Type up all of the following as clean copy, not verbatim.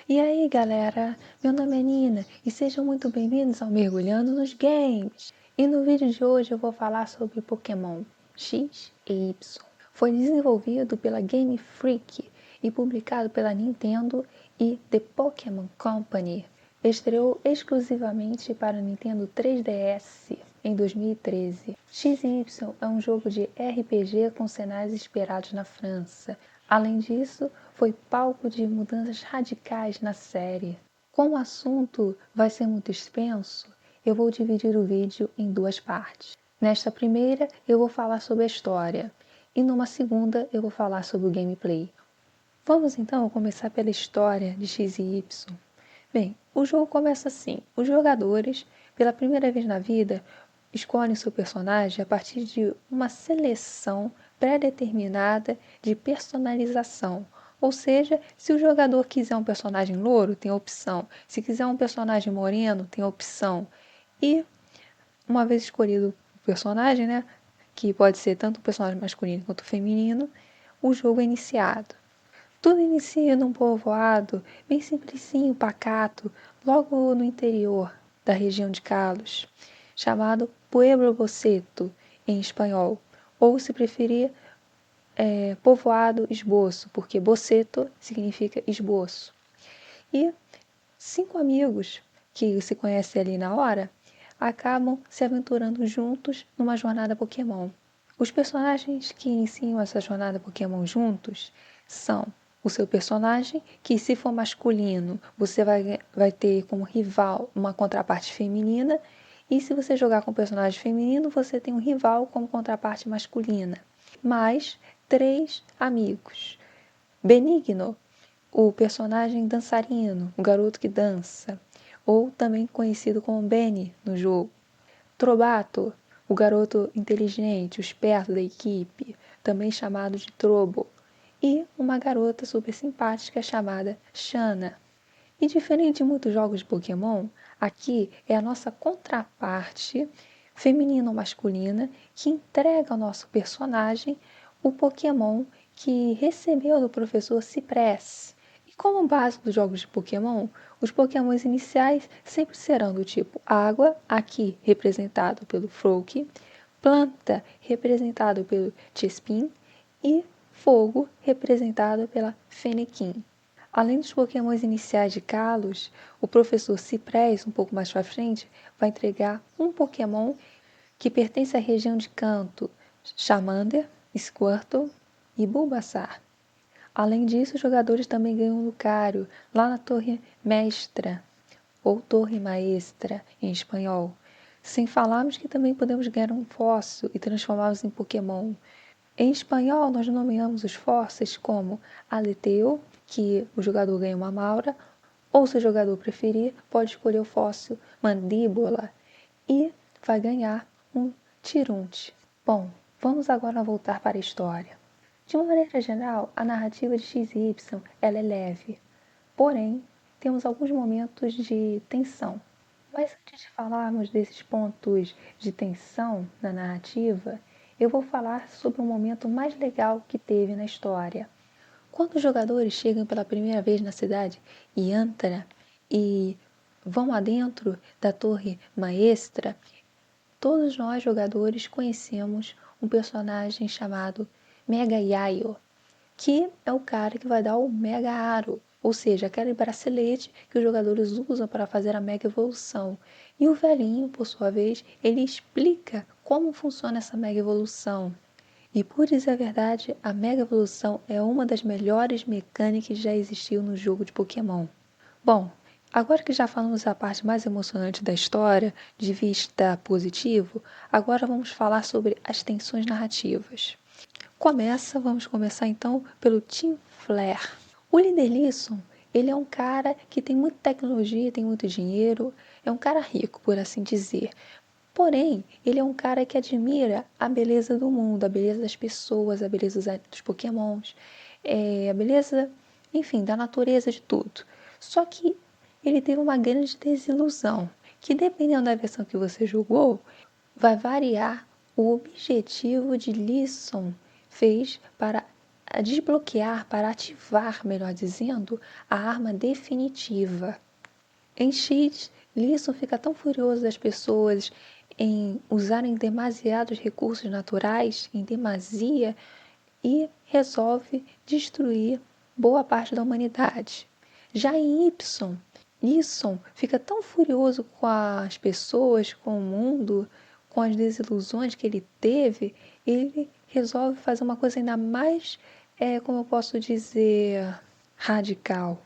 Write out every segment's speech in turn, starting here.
E aí, galera? Meu nome é Nina e sejam muito bem-vindos ao Mergulhando nos Games. E no vídeo de hoje eu vou falar sobre Pokémon X e Y. Foi desenvolvido pela Game Freak e publicado pela Nintendo e The Pokémon Company. Estreou exclusivamente para o Nintendo 3DS em 2013. X e Y é um jogo de RPG com cenários inspirados na França. Além disso, foi palco de mudanças radicais na série. Como o assunto vai ser muito extenso, eu vou dividir o vídeo em duas partes. Nesta primeira, eu vou falar sobre a história, e numa segunda, eu vou falar sobre o gameplay. Vamos então começar pela história de X e Y. Bem, o jogo começa assim: os jogadores, pela primeira vez na vida, escolhem seu personagem a partir de uma seleção pré-determinada de personalização. Ou seja, se o jogador quiser um personagem louro, tem a opção. Se quiser um personagem moreno, tem a opção. E, uma vez escolhido o personagem, né, que pode ser tanto o personagem masculino quanto feminino, o jogo é iniciado. Tudo inicia num povoado bem simplicinho, pacato, logo no interior da região de Kalos, chamado Pueblo Boceto, em espanhol, ou se preferir, povoado esboço, porque boceto significa esboço. E 5 amigos que se conhecem ali na hora acabam se aventurando juntos numa jornada Pokémon. Os personagens que iniciam essa jornada Pokémon juntos são o seu personagem, que se for masculino, você vai ter como rival uma contraparte feminina, e se você jogar com personagem feminino, você tem um rival como contraparte masculina. Mais 3 amigos. Benigno, o personagem dançarino, o garoto que dança, ou também conhecido como Benny no jogo. Trobato, o garoto inteligente, o esperto da equipe, também chamado de Trobo. E uma garota super simpática chamada Shanna. E diferente de muitos jogos de Pokémon, aqui é a nossa contraparte feminina ou masculina que entrega ao nosso personagem o Pokémon que recebeu do professor Cypress. E como básico dos jogos de Pokémon, os Pokémons iniciais sempre serão do tipo água, aqui representado pelo Froakie, planta, representado pelo Chespin, e fogo, representado pela Fennekin. Além dos Pokémons iniciais de Kalos, o professor Cypress, um pouco mais para frente, vai entregar um Pokémon que pertence à região de Kanto, Charmander, Squirtle e Bulbasaur. Além disso, os jogadores também ganham um Lucario lá na Torre Mestra, ou Torre Maestra em espanhol. Sem falarmos que também podemos ganhar um fóssil e transformá-los em Pokémon. Em espanhol, nós nomeamos os fósseis como Aleteo, que o jogador ganha uma Maura, ou se o jogador preferir, pode escolher o fóssil Mandíbula e vai ganhar um Tirunte. Bom, vamos agora voltar para a história. De uma maneira geral, a narrativa de X e Y ela é leve, porém, temos alguns momentos de tensão. Mas antes de falarmos desses pontos de tensão na narrativa, eu vou falar sobre o momento mais legal que teve na história. Quando os jogadores chegam pela primeira vez na cidade Yantara e vão adentro da Torre Maestra, todos nós jogadores conhecemos um personagem chamado Mega Yayo, que é o cara que vai dar o Mega Aro, ou seja, aquele bracelete que os jogadores usam para fazer a Mega Evolução. E o velhinho, por sua vez, ele explica como funciona essa Mega Evolução. E por dizer a verdade, a Mega Evolução é uma das melhores mecânicas que já existiu no jogo de Pokémon. Bom, agora que já falamos a parte mais emocionante da história, de vista positivo, agora vamos falar sobre as tensões narrativas. Vamos começar então pelo Team Flare. O líder Lisson, ele é um cara que tem muita tecnologia, tem muito dinheiro, é um cara rico, por assim dizer. Porém, ele é um cara que admira a beleza do mundo, a beleza das pessoas, a beleza dos Pokémons, a beleza, enfim, da natureza de tudo. Só que ele teve uma grande desilusão, que dependendo da versão que você jogou, vai variar o objetivo de Lisson fez para desbloquear, para ativar, melhor dizendo, a arma definitiva. Em X, Lisson fica tão furioso das pessoas em usarem demasiados recursos naturais, em demasia, e resolve destruir boa parte da humanidade. Já em Y, Lisson fica tão furioso com as pessoas, com o mundo, com as desilusões que ele teve, ele resolve fazer uma coisa ainda mais, como eu posso dizer, radical.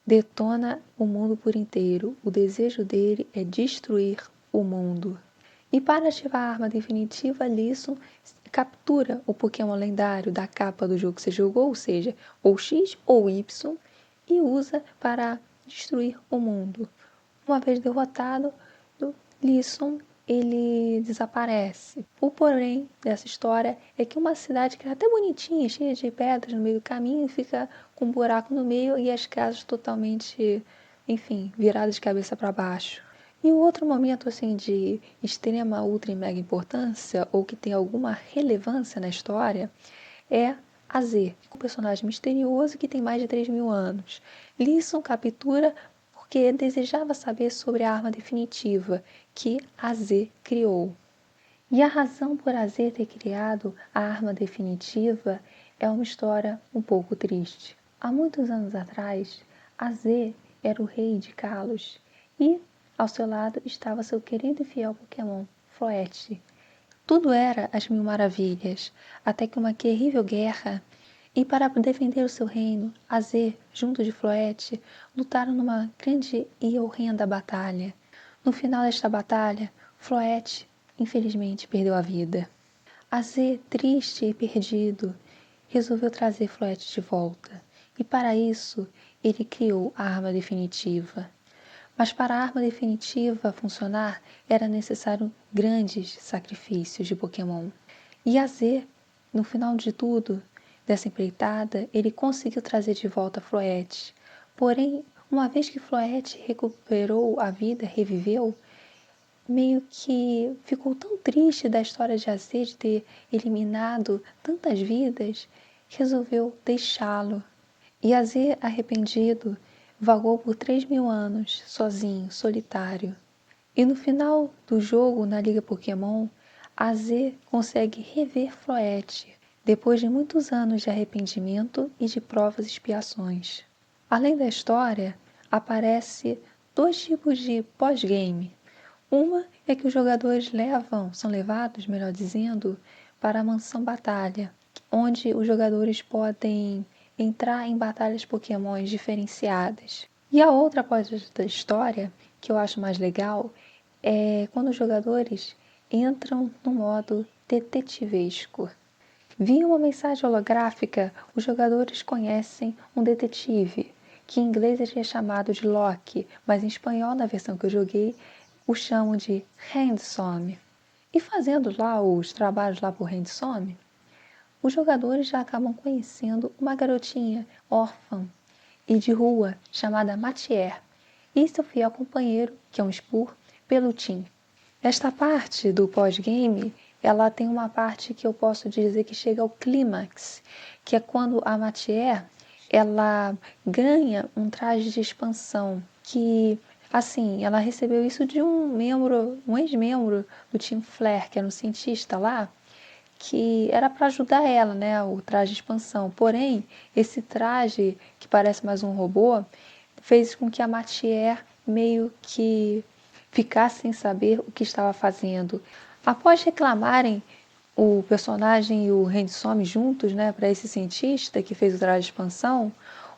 Detona o mundo por inteiro. O desejo dele é destruir o mundo. E para ativar a arma definitiva, Lisson captura o Pokémon lendário da capa do jogo que você jogou, ou seja, ou X ou Y, e usa para destruir o mundo. Uma vez derrotado, Lisson ele desaparece. O porém dessa história é que uma cidade que era até bonitinha, cheia de pedras no meio do caminho, fica com um buraco no meio e as casas totalmente, enfim, viradas de cabeça para baixo. E o outro momento assim de extrema, ultra e mega importância, ou que tem alguma relevância na história, é AZ, um personagem misterioso que tem mais de 3.000 anos. Lisson captura porque desejava saber sobre a arma definitiva que AZ criou. E a razão por AZ ter criado a arma definitiva é uma história um pouco triste. Há muitos anos atrás, AZ era o rei de Kalos e ao seu lado estava seu querido e fiel Pokémon, Floette. Tudo era as mil maravilhas, até que uma terrível guerra. E para defender o seu reino, AZ, junto de Floette, lutaram numa grande e horrenda batalha. No final desta batalha, Floette, infelizmente, perdeu a vida. AZ, triste e perdido, resolveu trazer Floette de volta. E para isso, ele criou a arma definitiva. Mas para a arma definitiva funcionar, era necessário grandes sacrifícios de Pokémon. E AZ, no final de tudo, dessa empreitada, ele conseguiu trazer de volta Floette. Porém, uma vez que Floette recuperou a vida, reviveu, meio que ficou tão triste da história de AZ de ter eliminado tantas vidas, resolveu deixá-lo. E AZ, arrependido, vagou por 3.000 anos, sozinho, solitário. E no final do jogo, na Liga Pokémon, AZ consegue rever Floette, depois de muitos anos de arrependimento e de provas e expiações. Além da história, aparece 2 tipos de pós-game. Uma é que os jogadores são levados, melhor dizendo, para a Mansão Batalha, onde os jogadores podem entrar em batalhas Pokémon diferenciadas. E a outra parte da história, que eu acho mais legal, é quando os jogadores entram no modo detetivesco. Via uma mensagem holográfica, os jogadores conhecem um detetive, que em inglês é chamado de Loki, mas em espanhol, na versão que eu joguei, o chamam de Handsome. E fazendo lá os trabalhos lá por Handsome, os jogadores já acabam conhecendo uma garotinha órfã e de rua chamada Matier e seu fiel companheiro, que é um Spur, Pelutin. Esta parte do pós-game, ela tem uma parte que eu posso dizer que chega ao clímax, que é quando a Matier, ela ganha um traje de expansão, que, assim, ela recebeu isso de um ex-membro do Team Flare, que era um cientista lá, que era para ajudar ela, né, o traje de expansão. Porém, esse traje, que parece mais um robô, fez com que a Matier meio que ficasse sem saber o que estava fazendo. Após reclamarem o personagem e o Handsome juntos, né, para esse cientista que fez o traje de expansão,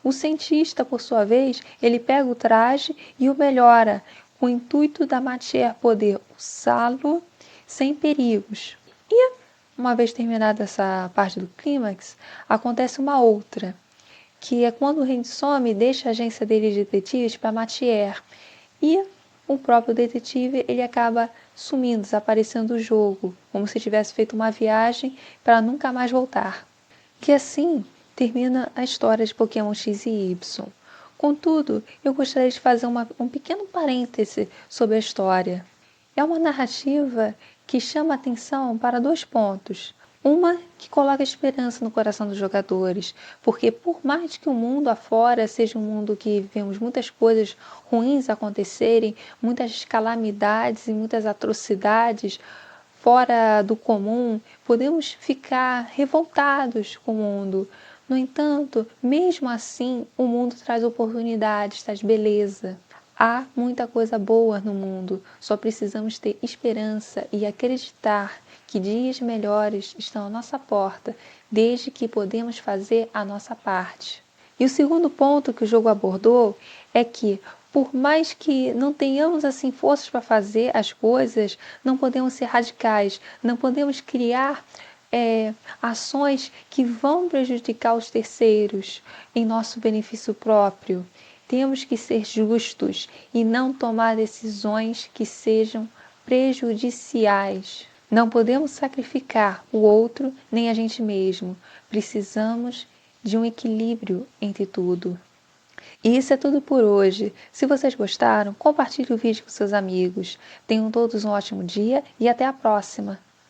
o cientista, por sua vez, ele pega o traje e o melhora, com o intuito da Matier poder usá-lo sem perigos. E uma vez terminada essa parte do clímax, acontece uma outra, que é quando o Handsome deixa a agência dele de detetives para Matier. E o próprio detetive ele acaba sumindo, desaparecendo do jogo, como se tivesse feito uma viagem para nunca mais voltar. Que assim termina a história de Pokémon X e Y. Contudo, eu gostaria de fazer um pequeno parêntese sobre a história. É uma narrativa que chama atenção para 2 pontos. Uma que coloca esperança no coração dos jogadores, porque por mais que o mundo afora seja um mundo que vemos muitas coisas ruins acontecerem, muitas calamidades e muitas atrocidades fora do comum, podemos ficar revoltados com o mundo. No entanto, mesmo assim, o mundo traz oportunidades, traz beleza. Há muita coisa boa no mundo, só precisamos ter esperança e acreditar que dias melhores estão à nossa porta, desde que podemos fazer a nossa parte. E o segundo ponto que o jogo abordou é que, por mais que não tenhamos assim forças para fazer as coisas, não podemos ser radicais, não podemos criar ações que vão prejudicar os terceiros em nosso benefício próprio. Temos que ser justos e não tomar decisões que sejam prejudiciais. Não podemos sacrificar o outro nem a gente mesmo. Precisamos de um equilíbrio entre tudo. E isso é tudo por hoje. Se vocês gostaram, compartilhe o vídeo com seus amigos. Tenham todos um ótimo dia e até a próxima!